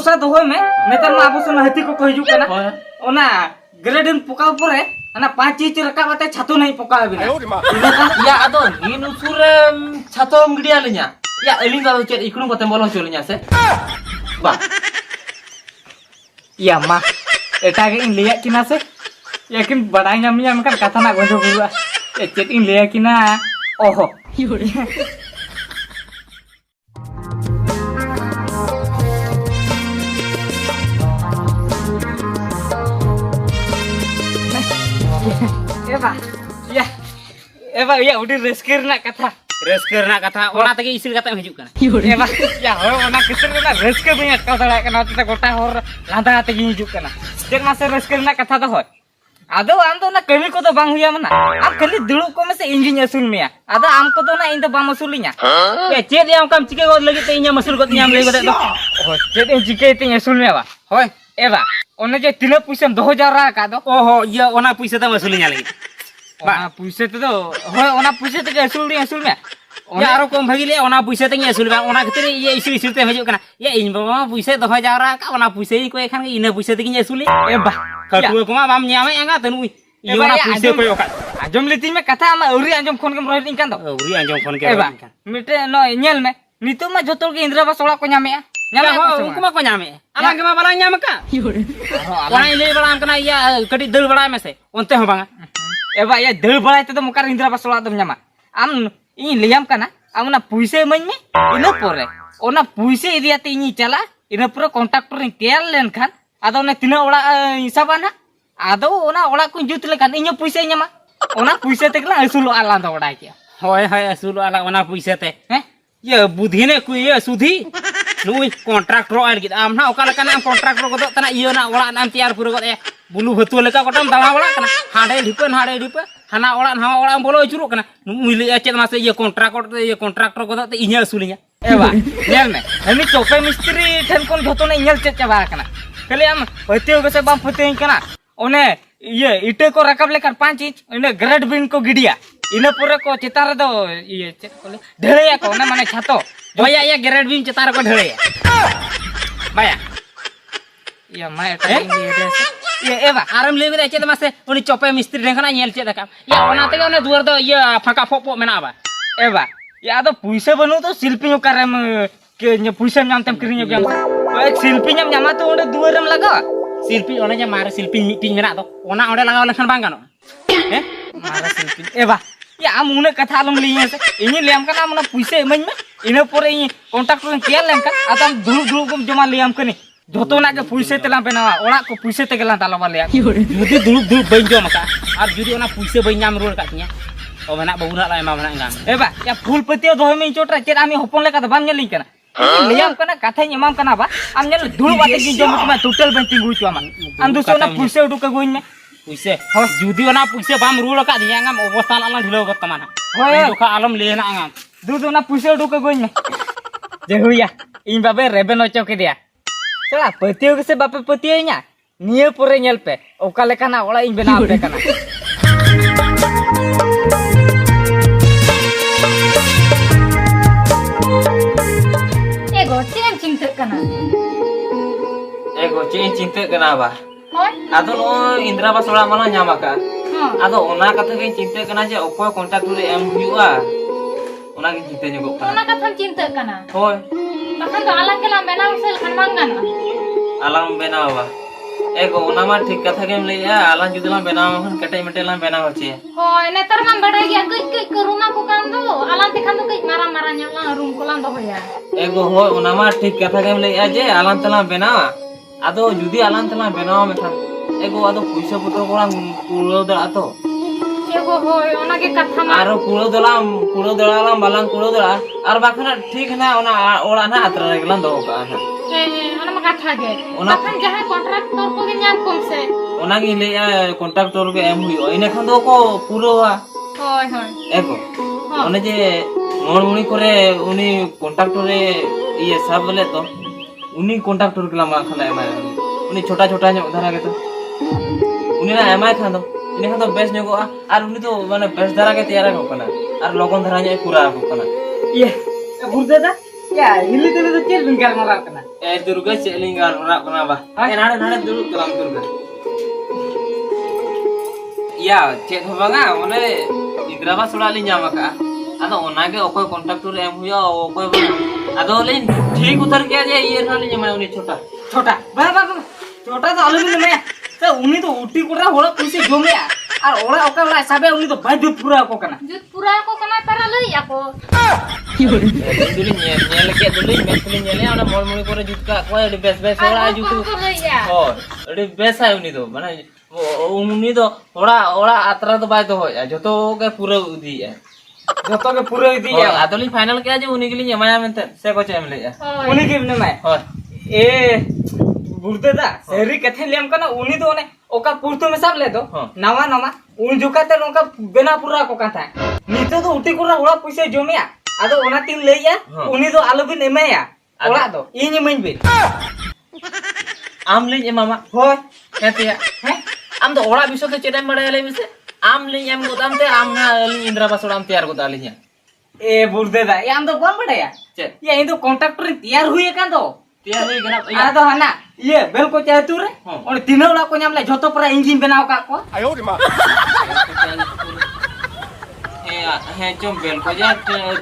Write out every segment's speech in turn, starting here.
भरोसा दो में नेतार मा आबो सन हाथी को हिजू कना ओना ग्रेडिन पोका परे ana 5 चीज रका बाते छातो नहीं पोका बिना या आदो इन उसूर छातो गिडिया लेnya या अलिंग दा चेत इकुनु कते बोलो चोलिnya से बा या मा एटा के इन लिया किना से याकिन बड़ाई नामिया मकन कथा ना गंजो बुआ ए चेत इन लिया किना ओहो एबा या उडी रेस्केर ना कथा ओना तगे इसिल कते हिजुक कना एबा या हो ओना किसर ना रेस्केर बिया का दड़ा कना ते गोटा होर लांदा तगे हिजुक कना जेक मासे रेस्केर ना कथा दो होय आदो आम तो ना कमी को तो बांग हुया मना आम खाली दुड़ु को में से इंजिन असुल मेया आदो आम को तो ना इन तो बाम असुलिया ए चेद या काम चिके गो लगी ते इnya मसुल को न्याम लई गदे दो ओ चेद इन चिके ते असुल मेया बा होय एबा ओने जे तिना पुइसम 2000 रा का दो ओहो या ओना पैसा त मसुलिया लगी बा पुइसे ते दो होय ओना पुइसे ते असुल में या आरो कम भागी ले ओना पैसा ते असुल बा ओना खतिर ये इसिल ते हिजुक कना या इन बाबा पैसा 2000 रा का ओना पैसा को एखान के इना पैसा ते असुली एबा कटुए को मा बाम न्यामे एंगा तनु इयोना पैसा को ओका आजम लेती में कथा मा औरी आजम फोन के रोहित कान दो औरी आजम फोन के एबा मिटे नो नेल में नितो मा जोतोल के इंद्रा बा सोला को न्यामे उनको मा को न्यामे आलांग के मा बला न्याम का ओना इले बला कना या कटी दल बड़ा में से ओनते हो बांगा एबा या दल बड़ा ते तो मुकार इंद्रा बा सोला दम न्यामा आम इ लियाम कना आम ना पुइसे मन में इना पोरे ओना पुइसे इदियाते इ चला इना पूरा कॉन्ट्रैक्टर इन केल लेन खान आदो ने तिना ओड़ा हिसाबाना आदो ओना ओड़ा को जुत लेखान इnya पुइसे न्यामा ओना पुइसे ते कला असुल आला द ओड़ा के होय होय असुल आला ओना पुइसे ते ये बुद्धि ने कुई ये सुधी नुई कॉन्ट्रैक्टर आर गिद आम ना ओका लेका ना कॉन्ट्रैक्टर को तना इयो ना ओड़ा नाम तैयार पूरा गदे बुलु भतु लेका गोटम दावा बड़ा कना हाडे ढिपे हाना ओड़ा ना ओड़ा बोलो चुरु कना नुई ले चेत मासे ये कॉन्ट्रैक्टर को ते इnya असुलिया एबा नेल में हनी चौके मिस्त्री ठन कोन धतो ने इnyal चेत चाबा कना खाली आम पतियो के से बाम फतें कना ओने ये इटे को रकब लेकर 5 इंच इने ग्रेड बिन को गिडिया इने पूरा को चितार दो ये चेत कोले ढेळया को ना माने छातो भैया ये ग्रेड बिन चितार को ढेळया भैया या माय ये एबा आराम ले बे चेत मासे उनी चोपे मिस्त्री देखना नेल चेत का या ओना ते ओने दुवर दो ये फाका फोपो मेना बा एबा या तो पैसे बनु तो शिल्पी नो करम के ने पैसे नामतम करियो के एक शिल्पी नाम नामा तो ओने दुवरम लगा शिल्पी ओने जे मारे शिल्पी मीटिंग मेना तो ओना ओडे लगाव लेखन बांग गानो मारा शिल्पी एबा या आम उने कथा लम लिया से इनी लेम कना मना पैसे मन में इने पोरे इ कॉन्ट्रैक्टर केल लेम का आतम दुलु को जमा लियाम कनी जोतो ना के पैसे तेला बेनावा ओड़ा को पैसे ते गेला ताला बाले जुदी दुलु बइन जम का और जुदी ओना पैसे बइन नाम रोल का तिया ओ मेना बहुरा ला एमा मेना गान एबा या फूल पतियो दोय में चोटरा चेत आमी होपन लेका बाम नेलिं कना लियाम कना कथा एमाम कना बा आम नेल दुलु बाते की जम मा टोटल बन तिंगु चुआ आम दुसो ना पैसे उडु का गोइन में पैसे हो जुदी ओना पैसे बाम रोल का दिया गाम अवस्था ला ढिलो गत माना होय दुखा आलम लेना गाम दुदो ना पैसे उडु का गोइन में जे हुया इन बाबे रेबेन ओचो के दिया चला पतियो के से बापे पतियो nya निये पुरे नेल पे ओका लेकाना ओला इन बेना पे कना एगो चेम चिंता कना एगो चेम चिंता कना बा होय आदो नो इंद्रा बा सोला माला न्यामा का आदो ओना कथा के चिंता कना जे ओको कॉन्ट्रैक्टर एम हुआ ओना के चिंता ने गो ओना कथा चिंता कना होय तखन तो आलंग के लाम बेना उसल खन मांगन आलम बेनावा एगो ओना मा ठीक कथा के लइया आलम जुदला बेनावा हन कटै मटेला बेनावा छे होय नेतर माम बडा गया कई रूमा को काम दो आलम ते खान दो कई मारा न्याला रूम को लाम दो होया एगो होय ओना मा ठीक कथा के लइया जे आलम तला बेनावा आदो जुदी आलम तला बेनावा में खान एगो आदो पैसा पत्र कोला कुलो दला तो एगो होय ओना के कथा मा आरो कुलो दला बालां कुलो दला आर बाखना ठीक ना ओना ओला ना आत्रा रेगला दो का ना ओना मा कथा गे तखन जहां कॉन्ट्रैक्टर को के न्याम कम से ओना के लइया कॉन्ट्रैक्टर के एम हुई इने खान दो को पूरो होय एगो ओने जे मोणमुणी करे उनी कॉन्ट्रैक्टर ये सब बोले तो उनी कॉन्ट्रैक्टर के लामा खाना एमा उनी छोटा न्यो धरा के तो उनी ना एमा खान दो इने खान तो बेस न्यो आर उनी तो माने बेस धरा के तैयार हो कना आर लोगन धरा न्यो पूरा हो कना ये बुरदादा या हिली तेले तो चेर बिन गाल मारा कना दुर्गा चेलिंग गाल कना बा नाड़े नाड़े दुड़ुब तलाम दुर्गा या चेक हो बांगा ओने इंद्रावास ओड़ा लिन जामा का आदो ओनागे ओकोय कॉन्ट्रैक्टर एम हुया ओकोय आदो लिन ठीक उतर के जे ये ना लिन जमा उनी छोटा छोटा बा छोटा तो अलग में मैं तो उन्हीं तो उठी कोड़ा होला पैसे जोमिया और ओड़ा ओका वाला हिसाबे उन्हीं तो भाई दूध पूरा को कना जुत पूरा को कना तारा लई ako दुली नेल के दुली मैं दुली नेले ओना मोल मोल करे जुत का कोय अडी बेस बेस ओड़ा जुतु हो अडी बेस है उनी तो माने उनी तो ओड़ा आत्रा तो बाय तो हो जतो के पूरा उदी है जतो के पूरा उदी है आदोली फाइनल के जे उनी के लिए जमाया में से को चेम ले उन्हीं के ने मैं हो ए बुरदे दा सेरी कथे लेम कना उन्हीं तो ने ओका पुरतो में सब ले दो नवा नवा उन जुकाते ओका बेना पूरा को कथा नीतो तो उठी कोरा होला पैसे जोमिया आदो ओना तीन लेया उन्हीं तो आलो बिन एमेया ओला दो इनी मइन बे आम लिन मामा होय हेतिया हैं आम तो ओड़ा बिसो तो चेदम बड़े ले मिसे आम लिन एम गोदाम ते आम ना इंद्रावास ओड़ा आम तैयार गोदा लिया ए बुरदे दा याम तो बम बड़या चे ये इन तो कॉन्ट्रैक्टर तैयार हुई का तो तैयार हुई गना आदो हना ये बेल को चाहे तू रे और तीनों ओड़ा को नाम ले झोतो पर इंजन बनाव का को हे चम बेल को जा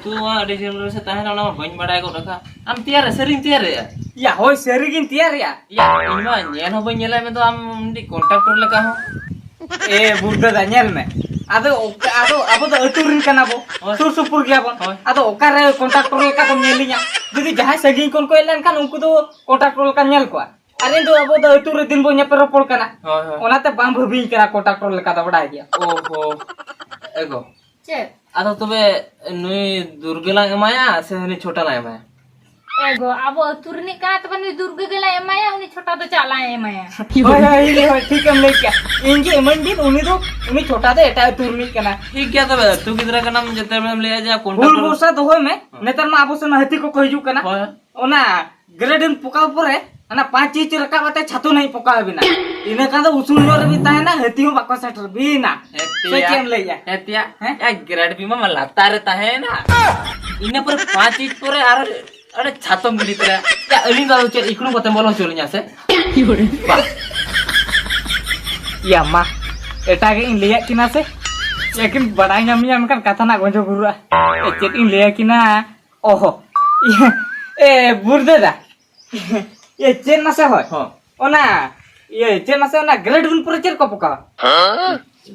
तू डिटेल से ताहे ना बन बड़ाय को रखा आम तैयार सरिंग तैयार या होय सेरिगिन तैयार या इमा नेन हो बन नेला में तो आम दी कॉन्ट्रैक्टर लेका हो ए बुरदे दा नेल में आदो अब तो अतुरिन कना बो सुर सुपुर गया बन आदो ओका रे कॉन्ट्रैक्टर लेका तो नेलिया जदी जहां सगिन कोन को एलन खान उनको तो कॉन्ट्रैक्टर लेका नेल को अरे तो अब तो अतुर दिन बो ने पर पड़ कना ओनाते बाम भबी करा कॉन्ट्रैक्टर लेका तो बड़ा गया ओहो एगो चे आदो तबे नुई दुर्गेला एमाया से हनी छोटा ला एमाया एगो अब तुरनी का त बनी दुर्ग गेला एमाया उनी छोटा तो चाला एमाया होय ठीक हम ले क्या इनके एमन दिन उनी छोटा दे एटा तुरनी कना ठीक क्या तबे तू किधर का नाम जते में ले जा फुल कॉन्ट्रैक्टर बोसा तो होय में नेतर मा आबो सन हती को कहजु कना ओना ग्रेडिन पुका परे ना 5 चीज रका बते छातो नहीं पुका बिना इने का तो उसूल जोर भी ताहे ना हती हो बाको सेटर बिना से केम ले जा हेतिया या ग्रेड बीमा में लाता रहता है ना इने पर 5 चीज पर अरे छातम गिरी तरह या अलिंग गालो चे इकनु कोते बोलो चोलिया से या मा एटा के इन लिया किना से लेकिन बड़ाई नाम या मकन कथा ना गंजो गुरुआ ए चेत इन लिया किना ओहो ए बुरदे दा ये चेन ना से होय ओना ये चेन ना से ओना ग्रेड बिन पर चेर को पका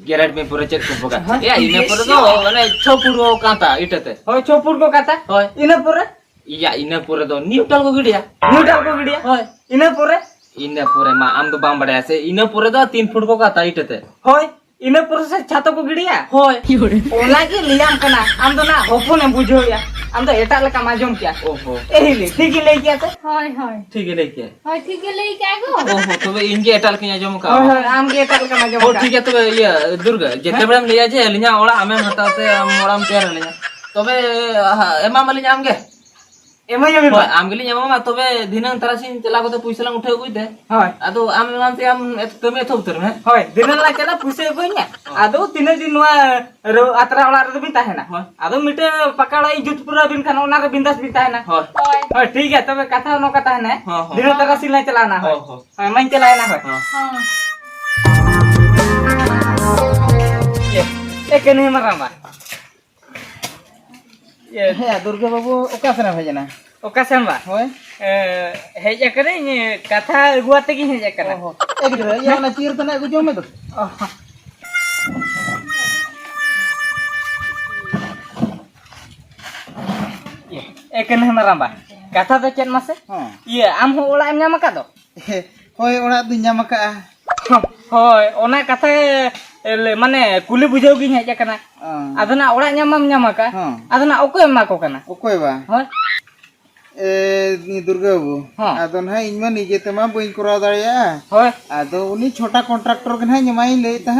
ग्रेड में पूरा चेक होगा या इने पर तो माने छोपुरो काता इटते होय छोपुर को काता होय इने पर या इने पूरे तो न्यूट्रल को गिडिया होय इने पूरे मा आम तो बाम बड़या से इने पूरे तो 3 फुट को काता इटते होय इने पूरे से छातो को गिडिया होय ओला के लियाम कना आम तो ना होफो ने बुझो या आम तो एटा लका माजम क्या ओहो एही ले ठीक ले किया से हाय हाय ठीक है लेके हाय ठीक है लई का गो ओहो तो इनके एटा लके जम का होय आम के एटा लका माजम हो ठीक है तो ये दुर्गा जेते बड़म लिया जे लिया ओला आमे हटाते मोड़ाम तैयार लिया तबे एमा मली आम के एमा यमी होय आम गेली एमा तबे दिनन तरासिन चला को तो पैसा ला उठे उइते होय आदो आम मानते आम तमे थोतर में होय दिनन ला चला पुसे कोइया आदो तीन दिन नुआ आत्रा वाला रे बिन ताहे ना आदो मिटे पकाड़ा जुत पूरा बिन खाना ओना रे बिंदास बिन ताहे ना होय होय ठीक है तबे कथा नो कथा है ना दिन तरासिन ला चलाना होय होय मन चलाना होय हां ये कने मरामा ये है दुर्गा बाबू ओका सेना भेजना ओका सेना होय हेज करे कथा गुआते की हेज करे ओहो एक रे या ना चीर तना गु जमे दो ये एकने मरामा कथा तो चेन मासे ये आम हो ओला एम नाम का दो होय ओड़ा दु नाम का होय ओना कथा माने कुली बुझाव गी हेज कना आदना ओड़ा नाम का आदना ओको एमा को कना ओकोय बा होय नी दुर्गा बाबू आदो ना इनमा निजे तमा बइन करा दाड़िया होय आदो उनी छोटा कॉन्ट्रैक्टर के ना जमाई ले ता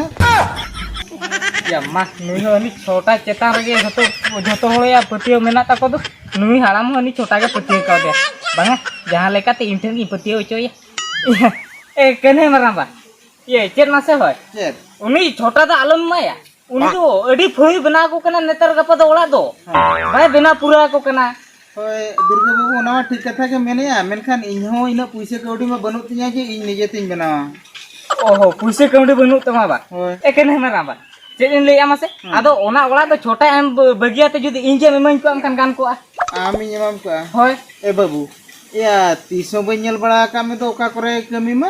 या मा नुई हनी छोटा चेता रे जतो होया पतियो मेना ताको दो नुई हाराम हनी छोटा के पतियो का दे बांगा जहां लेका ते इंटरन की पतियो चोय ए कने मराबा ये चेत मासे होय चेत उनी छोटा दा आलम माया उनी तो अडी फई बना को कना नेतर गप दो ओड़ा दो भाई बिना पूरा को कना होय दुर्गा बाबू ना ठीक कथा के मेनेया मेनखान इन्हों इन पैसे कौड़ी में बनू तिया जे इन निजे तिन बनावा ओहो पुसे कौड़ी बनू तमा बा होय एकेन हेमरा बा चेद इन लैया मासे आदो ओना ओला दो छोटा एम बगियाते जुदी इंजे मेमन को अमखान गान को आमी एमाम का होय ए बाबू या तीसों बညल बड़ा का में तो ओका करे कमी मा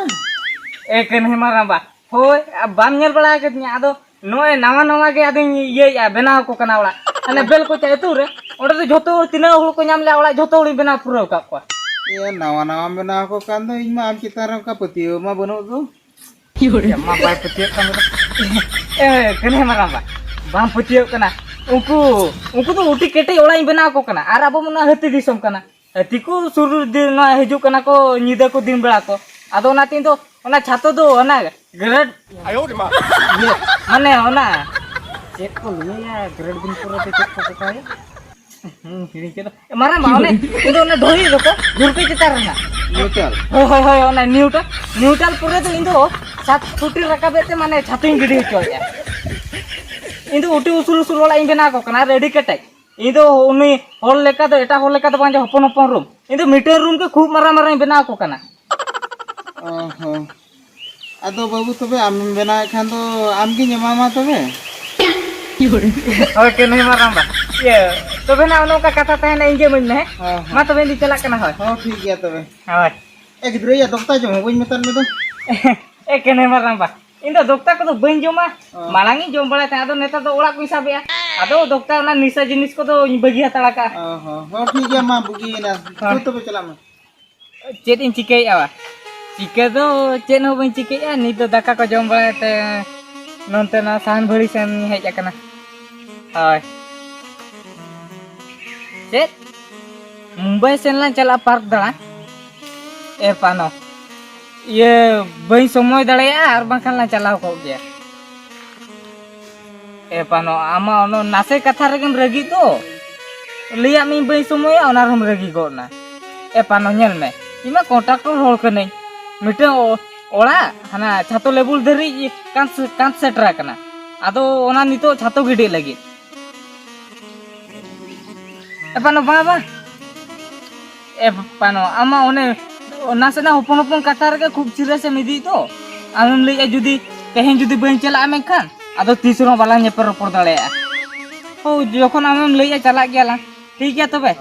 एकेन हेमरा बा होय बाम नेल बड़ा के आदो नोय नवा नवा के आदो ये बनाव को कना ओला अने बेल को चातु रे ओडे तो जोतो तिना हुल को नाम ले ओला जोतो उड़ी बनाव पुरो का को ये नवा नवा बना को कान दो इन मा आम चितार का पतियो मा बनो दो मा बाय पतियो का ए कने हेमरा बा बाम पतियो कना उनको तो उठी केटे ओला बनाव को कना आर अब मना हती दिसम कना हती को सुरु दिन ना हिजु कना को निदा को दिन बेला को आदो ना तीन तो ओना छातो दो ओना ग्रेड आयो रे मा माने ओना चेक को लिया ग्रेड दिन पूरा ते चेक को काय हिड़ी के मारा माने इंदो ओना ढोई दको गुरपे चितार ना न्यूट्रल होय होय ओना न्यूट्रल पूरे तो इंदो सात फुटी रकाबेते माने छातो गिडी होया इंदो उटी उसुल उसुल वाला इंगना को कना रेडी कटाई इंदो उनी होल लेका तो एटा होल लेका तो बांजा हपन हपन रूम इंदो मीटर रूम के खूब मारा मारा बना को कना ओहो आदो बाबू तबे आम बना खान तो आम की जमामा तबे ओके नहीं मारा बा ये तबे ना उनो का कथा तहना इंजे मन है मा तबे दी चला कना होय हां ठीक गया तबे होय ए गिद्रे या दोक्ता जो बइन मेतन में तो एके नहीं मारा बा इंदो दोक्ता को तो बइन जोमा मालांगी जोम बड़ा ता आदो नेता तो ओड़ा को हिसाब या आदो दोक्ता ना निशा जिनिस को तो बगी हताड़ा का ओहो हां ठीक गया मा बुगी ना तो तबे चला मा चेत इन चिके आवा चिके दो चेन हो बइन चिके या नी तो दाका को जोम बड़ा ते नोंते ना सान भड़ी सेन हेज आकना हाय चेत मुंबई सेन ला चला पार्क दड़ा ए पानो ये बई समय दड़या और बाखान ला चलाव को गया ए पानो आमा ओनो नासे कथा रेगम रगी तो लिया मी बई समय ओना रम रगी गोना ए पानो नेल में इमा कॉन्ट्रैक्टर होल कने मिटे ओला हना छातो लेबुल धरी कांत सेटरा कना आदो ओना नितो छातो गिडी लगी ए पानो आमा ओने नासेना हपन हपन कथा रे खूब चिरे से मिदी तो आम लैया जुदी तेहेन जुदी बइन चला में खान आदो तीसरो बाला ने पर पर दड़या ओ जखन आम लैया चला गयाला ठीक गया तबे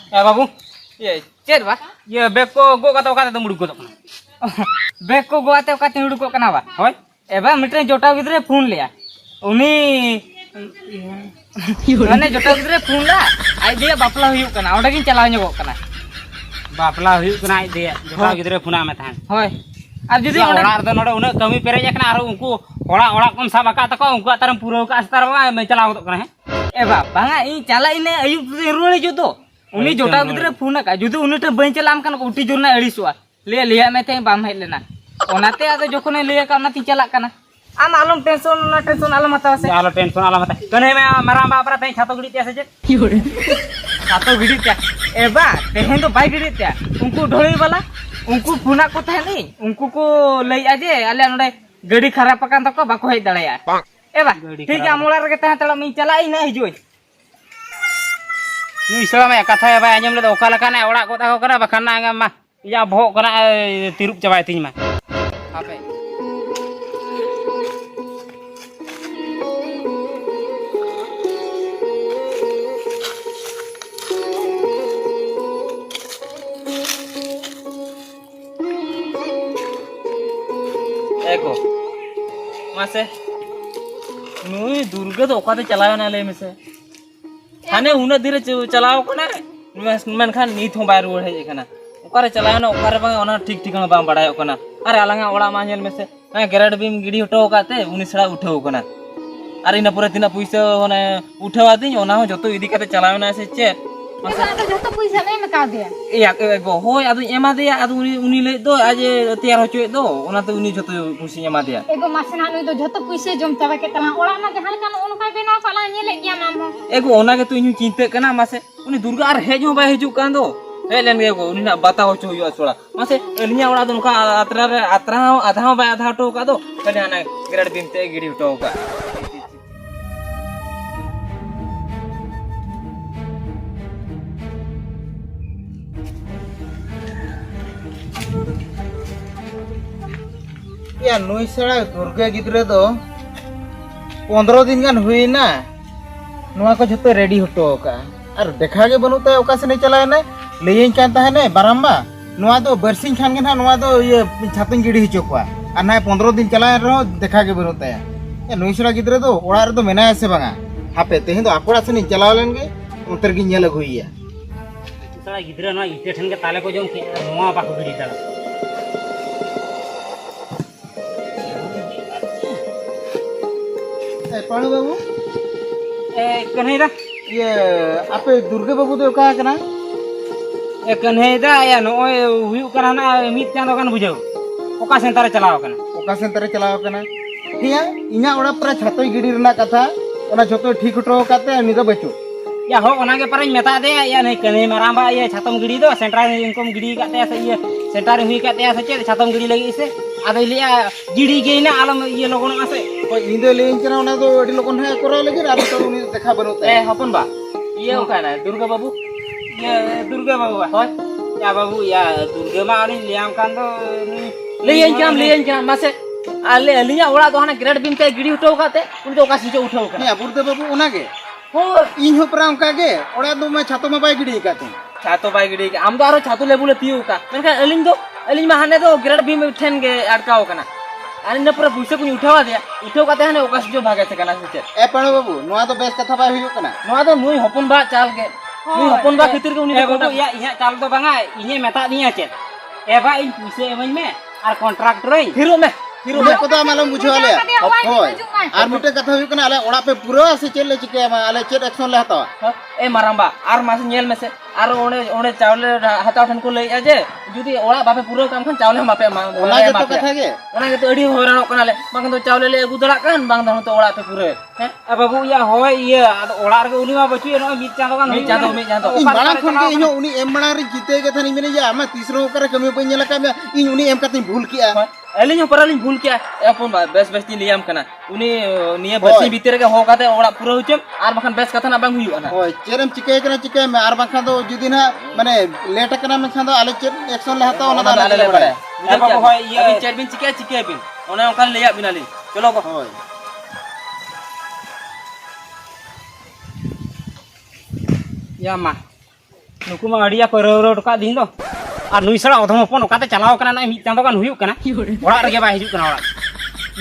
ए बाबू ये चेर बा ये बैग को गो का तो का तो मुड़ को बैग को गो आते का मुड़ को कना बा होय एबा मिटे जोटा गिदरे फोन लिया उनी माने जोटा गिदरे फोन ला आई दिया बापला हुयु कना ओडे गिन चलाव ᱧᱚᱜᱚᱜ कना बापला हुयु कना आई दिया जोटा गिदरे फोना में थान होय आर जुदी ओड़ा दो नोडे उना कमी पेरेज कना आरो उनको ओड़ा कोम साब का तको उनको तारम पूरा का अस्तर में चलाव तो कना है एबा बांगा इ चला इने अयुब रुळे जो तो उनी जोटा गिदरे फोन का जुदी उनी टे बइन चलाम कना उटी जोरना अड़ीसवा ले लिया में ते बाम हेज लेना ओनाते आदो जखने लिया का ओनाती चला कना आम आलम टेंशन आलम हताव से आलो टेंशन आलो मत कने में मारा बापरा ते छातो गिडी ते से छातो गिडी ते एबा तेहेन तो बाई गिडी ते उनको ढोली वाला उनको फोना को थानी उनको को लई आजे आले नडे गाड़ी खराब पकान तको बाको हेज दड़या एबा ठीक है मोला रे ता तला मी चलाई ना हिजोय नुई सला में कथा बा आंजम ले ओका लका ना ओड़ा को ता को करा बखान ना मा या भोग कना तिरुप चबाय तिन मा आपे एको मासे नुई दुर्गा तो ओका ते चलाव ना ले मिसे थाने उना धीरे चलाव कना मन खान नीत हो बाय रुड़ है कना ओकारे चलाव ना ओकारे बा ओना ठीक ठीक बा बड़ाय कना अरे अलंगा ओड़ा मा नेल मिसे ना ग्रेड बीम गिडी हटो काते उनी सड़ा उठाव कना अरे इना पूरा तिना पैसा होने उठावा दी ओना हो जतो इदी काते चलाव ना से चे मासे जतो पैसा नहीं में का दिया ए गो होय आदु एमा दिया आदु उनी ले दो आज तैयार होचो दो ओना तो उनी जतो पैसा एमा दिया एगो मासे ना नुई तो जतो पैसा जम तबे के तला ओड़ा ना जहां कान ओनका बेना कला नेले गया नाम हो एगो ओना के तो इनु चिंता कना मासे उनी दुर्गा आर हेज हो बाय हिजु कान दो हे लेन गेगो उनी ना बाता होचो हुआ सोड़ा मासे अलिया ओड़ा दो का आत्रा आधा बाय आधा टो का दो कने ना ग्रेड दिन ते गिडी हटो का या नुई सड़ा दुर्गा गिद्रे दो 15 दिन गान हुईना नुआ को जतो रेडी हटो का और देखा गे बनुते ओका से नहीं चलाए ने लेइन कान ताहने बारंबा नुआ दो बरसिंग खान गे ना नुआ दो ये छातन गिडी हिचो को और ना 15 दिन चलाए रहो देखा गे बनुते या नुई सड़ा गिद्रे दो ओड़ा रे दो मेना से बांगा हापे तेहे दो आकोड़ा से नहीं चलाव लेन गे उतर गी नेल हुईया साला गिद्रा ना इते ठन के ताले को जों के नोआ बाको गिडी ताला ए पाणु बाबू ए कन्हैया ये आपे दुर्गा बाबू दो का कना ए कन्हैया या नोय हुयु कना ना मित चांदो कान बुझाऊ ओका सेंटर चलाव कना ओका सेंटर चलाव कना हिया इना ओड़ा पूरा छातो गिडी रना कथा ओना झतो ठीक हटो काते नि दो बचो या हो ओना के परन मेता दे या नहीं कन्है मारांबा ये छातम गिडी दो सेंटर इनकम गिडी काते से ये सेंटर हुई काते से चे छातम गिडी लगी से आदो लिया गिडी गेना आलम ये लोगन आसे ओय इंदो लेइन कना ओना दो अडी लोगन है करा लगी आरो तो उनी देखा बनोते ए हपन बा ये ओका ना दुर्गा बाबू ये दुर्गा बाबू होय या बाबू या दुर्गा मा आनी लियाम कान दो लेइन काम मासे आले अलिया ओड़ा दो हना ग्रेड बिम ते गिडी उठो काते उन तो ओका सिचो उठो का या बुरदे बाबू ओना गे हो इन हो परा उनका गे ओड़ा दो मैं छातो में बाय गिडी काते छातो बाई गिडी आम दो आरो छातो लेबुले पिउ का मेनका अलिन मा हाने दो ग्रेड बिम ठेन गे अटकाओ कना आनी न पूरा पुइसे कुनी उठावा दिया उठो काते हने ओका सिचो भागे से कना सिचे ए पाणु बाबू नोआ तो बेस कथा बाय हुयु कना नोआ दो नुई हपन बा चाल के नुई हपन बा खितिर के उनी बाबू या इहा चाल दो बांगा इने मेता दिया चे ए बा इन पुइसे एमन में आर कॉन्ट्रैक्टर रे हिरो में मैं को तो मालूम बुझो आले होय आर मिटे कथा हुयु कना आले ओड़ा पे पूरा से चले चिके आले चेट एक्शन ले हतावा ए मारांबा आर मासे नेल में से आर ओने चावले हताव ठन को ले आजे जुदी ओड़ा बापे पूरा काम खन चावले मापे ओना के तो कथा गे ओना के तो अडी होरानो कनाले बांग तो चावले ले गुदड़ा कान बांग दन तो ओड़ा पे पूरे हैं आ बाबू या होय ये ओड़ा रे उनी मा बचु नो मित चांदो कान मित चांदो इन बड़ा खन के इनो उनी एम बड़ा रे जीते के थनी मेने या मा तीसरो करे कमी पे नेला का इन उनी एम काती भूल किया एलिन परलिन भूल किया अपन बेस बेस ती लियाम कना उनी निये बसी भीतर के हो काते ओड़ा पूरा हुचम आर बखन बेस कथा ना बांग हुयु ना ओय चेरम चिके कना चिके में आर बखन दो जुदी ना माने लेट कना में खन दो आले चेट एक्शन ले हता ओना आले ले पड़े अब होय ये अभी चेट बिन चिके बिन ओना ओकन ले या बिनाली चलो को होय या मा नुकु मा अडिया पररो टका दिन दो और नुई सड़ा अधम अपन ओकाते चलाव कना ना मित चांदो कान हुयु कना ओड़ा रे बा हिजु कना ओड़ा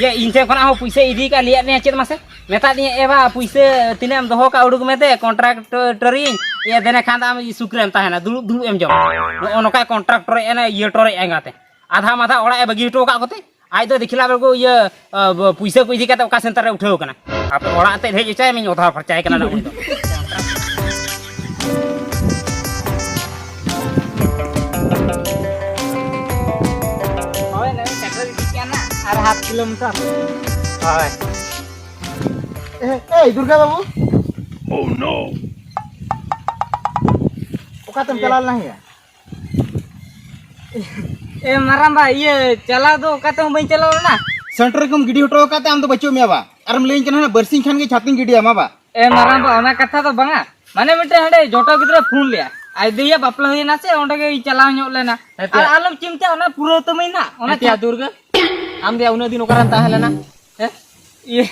ये इनसे खना हो पैसे इदी का लिया ने चेत मासे मेता दिए एबा पैसे तिनेम दोहो का उडुक मेते कॉन्ट्रैक्टर ये देने खांदा हम सुक्रेम ताहेना दुलु एम जम ओनका कॉन्ट्रैक्टर एने ये टोरे एंगाते आधा माथा ओड़ा ए बगी टो का कोते आज तो दिखला बेको ये पैसे को इदी काते ओका सेंटर रे उठाव कना आप ओड़ा ते भेज चाय मिन ओधा खर्चाय कना ना अरे 7 किलोमीटर हाय ए दुर्गा बाबू ओह नो ओका तुम चलाल नहीं है ए मारांबा ये चला दो का तो बई चलाव ना सेंटर कम गिडी हटो काते आम तो बच्चो में बा आरम लेइन कना ना बरसिंग खान के छातिन गिडी आमा बा ए मारांबा ओना कथा तो बांगा माने मिटे हडे जोटो गिद्रा फोन लिया आई दिया बापला होइना से ओंडे के चलाव ᱧᱚᱜ लेना और आलम चिमटा ओना पूरा तो मैना ओना क्या दुर्गा आम दे उन दिन ओकरान ताहेलेना ये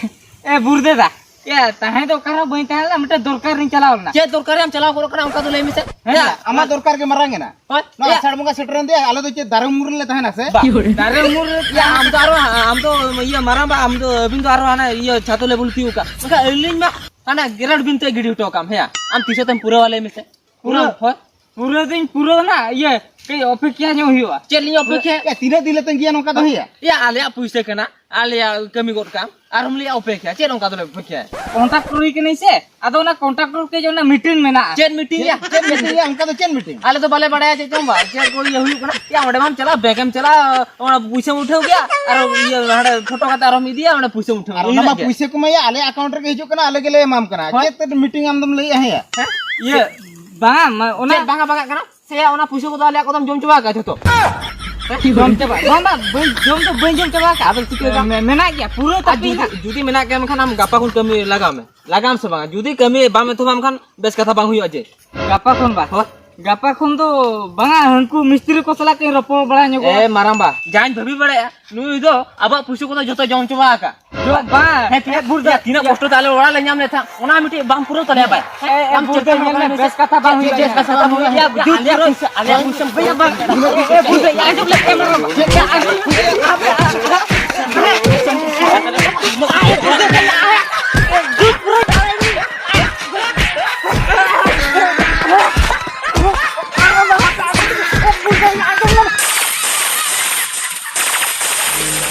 ए बुरदे दा या ताहे तो करा बई ताहेला मिटे दरकार नि चलाव ना चे दरकार हम चलाव करो कना उनका तो ले मिसे आमा दरकार के मारांगे ना ना आषाढ़ मंगा सेटरन दे आलो तो चे दारू मुरन ले ताहेना से दारे मुर या हम तो ये मारांबा हम तो अबिन तो आरो आना ये छातो लेबुल पिउ का उनका एलिन मा आना गिरड बिन ते गिडी उठो काम है आम तीसो तम पूरा वाले मिसे पूरा दिन पूरा ना ये कई अपेक्षा ᱧᱚᱜ हुआ चेलिन अपेक्षा या तीने दिले तंग गिया नोका तो हिया या आलिया पुइसे कना आलिया कमी गोट काम आर हम लिया अपेक्षा चे नोका तो अपेक्षा कॉन्ट्रैक्टर ही के नहीं से अदो ना कॉन्ट्रैक्टर के जो ना मीटिंग में ना चेन मीटिंग या उनका तो चेन मीटिंग आले तो बाले बड़ाया चे चंबा चे कोई ये हुई कना या ओडे माम चला बैकम चला ओना पुइसे उठाव गया और ये हडे फोटो का तारो मी दिया ओना पुइसे उठाव और नमा पुइसे को मैं आले अकाउंट रे हिजो कना आले के ले माम कना चे मीटिंग आम तुम ले है ये बांगा ओना बांगा कना से ओना पुइसे को आले को तुम जम चबा का तो जम चबा बांगा जम तो बई जम चबा का अब चिके मेना गया पूरा तो जुदी मेना के हम खान हम गापा कुन कमी लगाम से बांगा जुदी कमी बामे तो हम खान बेस कथा बांग हुई अजे गापा कोन बा Gapa kᱷᱚᱱ ᱫᱚ ᱵᱟᱝᱟ ᱦᱟᱱᱠᱩ ᱢᱤᱥᱛᱨᱤ ᱠᱚ ᱥᱟᱞᱟᱜ ᱠᱤᱱ ᱨᱚᱯᱚᱲ ᱵᱟᱲᱟ ᱧᱚᱜᱚᱜᱼᱟ ᱢᱟᱨᱟᱝᱵᱟ ᱡᱟᱧ ᱵᱷᱟᱵᱤ ᱵᱟᱲᱟᱭᱟ ᱱᱩᱭ ᱫᱚ ᱟᱵᱚ ᱯᱩᱭᱥᱟᱹ ᱠᱚᱫᱚ ᱡᱚᱛᱚ ᱡᱚᱢ ᱪᱟᱵᱟ ᱟᱠᱟ ᱵᱟᱝ ᱛᱤᱱᱟᱹᱜ ᱠᱚᱥᱴᱚ ᱛᱟᱞᱮ ᱚᱲᱟᱜ ᱞᱮ ᱧᱟᱢ ᱞᱮᱫ ᱛᱟᱦᱮᱸ ᱚᱱᱟ ᱢᱤᱫᱴᱤᱡ ᱵᱟᱝ ᱯᱩᱨᱟᱹᱣ ᱛᱟᱞᱮᱭᱟ ᱵᱟᱭ ᱟᱢ ᱪᱮᱫ ᱧᱮᱞ ᱢᱮ ᱵᱮᱥ ᱠᱟᱛᱷᱟ ᱵᱟᱝ ᱦᱩᱭᱩᱜᱼᱟ ᱪᱮᱫ ᱠᱟᱛᱷᱟ ᱵᱟᱝ ᱦᱩᱭᱩᱜᱼᱟ ᱟᱞᱮᱭᱟᱜ ᱯᱩᱭᱥᱟᱹ